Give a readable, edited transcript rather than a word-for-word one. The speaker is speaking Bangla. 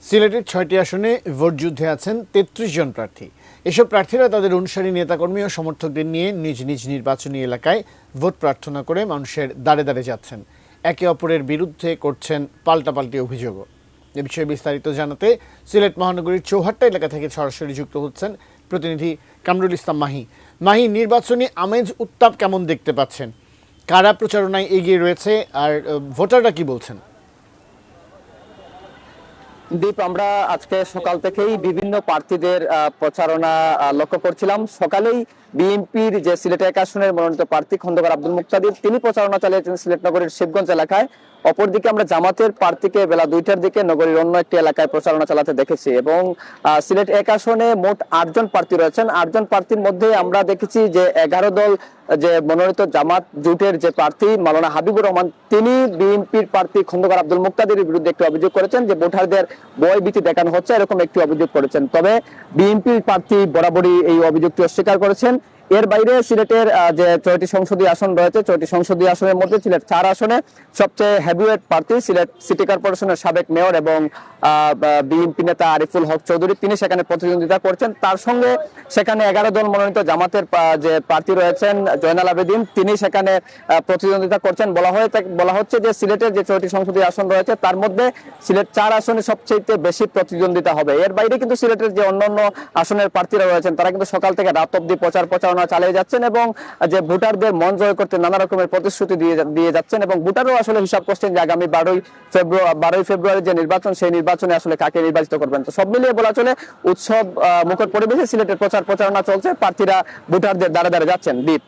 সিলেটের ৬টি আসনে ভোট যুদ্ধে আছেন ৩৩ জন প্রার্থী। এসব প্রার্থীরা তাদের অনুসারী নেতাকর্মী ও সমর্থকদের নিয়ে নিজ নিজ নির্বাচনী এলাকায় ভোট প্রার্থনা করে মানুষের দ্বারে দ্বারে যাচ্ছেন। একে অপরের বিরুদ্ধে করছেন পাল্টাপাল্টি অভিযোগও। এ বিষয়ে বিস্তারিত জানাতে সিলেট মহানগরীর চৌহাট্টা এলাকা থেকে সরাসরি যুক্ত হচ্ছেন প্রতিনিধি কামরুল ইসলাম মাহি। মাহি, নির্বাচনী আমেজ উত্তাপ কেমন দেখতে পাচ্ছেন? কারা প্রচারণায় এগিয়ে রয়েছে আর ভোটাররা কি বলছেন? দীপ, আমরা আজকে সকাল থেকেই বিভিন্ন প্রার্থীদের প্রচারণা লক্ষ্য করছিলাম। সকালেই বিএনপির যে সিলেট ১ আসনের মনোনীত প্রার্থী খন্দকার আব্দুল মুক্তাদির, তিনি প্রচারণা চালিয়েছেন সিলেট নগরীর শিবগঞ্জ এলাকায়। অপরদিকে আমরা জামাতের প্রার্থীকে বেলা ২টার দিকে নগরীর অন্য একটি এলাকায় প্রচারণা চালাতে দেখেছি। এবং সিলেট ১ আসনে মোট ৮জন প্রার্থী রয়েছেন। ৮জন প্রার্থীর মধ্যে আমরা দেখেছি যে ১১ দল যে মনোনীত জামাত জোটের যে প্রার্থী মাওলানা হাবিবুর রহমান, তিনি বিএনপির প্রার্থী খন্দকার আব্দুল মুক্তাদির বিরুদ্ধে একটি অভিযোগ করেছেন যে ভোটারদের ভয় ভীতি দেখানো হচ্ছে, এরকম একটি অভিযোগ করেছেন। তবে বিএনপির প্রার্থী বরাবরই এই অভিযোগটি অস্বীকার করেছেন। এর বাইরে সিলেটের যে ৬টি সংসদীয় আসন রয়েছে, ৬টি সংসদীয় আসনের মধ্যে সিলেট ৪ আসনে সবচেয়ে হেভিওয়েট প্রার্থী সিলেট সিটি কর্পোরেশনের সাবেক মেয়র এবং বিএনপি নেতা আরিফুল হক চৌধুরী, তিনি সেখানে প্রতিদ্বন্দ্বিতা করছেন। তার সঙ্গে সেখানে ১১ দল মনোনীত জামাতের যে প্রার্থী রয়েছেন জয়নাল আবেদিন, তিনি সেখানে প্রতিদ্বন্দ্বিতা করছেন। বলা হচ্ছে যে সিলেটের যে ৬টি সংসদীয় আসন রয়েছে তার মধ্যে সিলেট ৪ আসনে সবচেয়ে বেশি প্রতিদ্বন্দ্বিতা হবে। এর বাইরে কিন্তু সিলেটের যে অন্যান্য আসনের প্রার্থীরা রয়েছেন তারা কিন্তু সকাল থেকে রাত অব্দি প্রচারণা চালিয়ে যাচ্ছেন এবং যে ভোটারদের মন জয় করতে নানা রকমের প্রতিশ্রুতি দিয়ে যাচ্ছেন। এবং ভোটারও আসলে হিসাব করছেন যে আগামী ১২ই ফেব্রুয়ারি যে নির্বাচন, সেই নির্বাচনে আসলে কাকে নির্বাচিত করবেন। তো সব মিলিয়ে বলা চলে উৎসব মুখর পরিবেশে সিলেটের প্রচারণা চলছে, প্রার্থীরা ভোটারদের দ্বারে দ্বারে যাচ্ছেন। দীপ।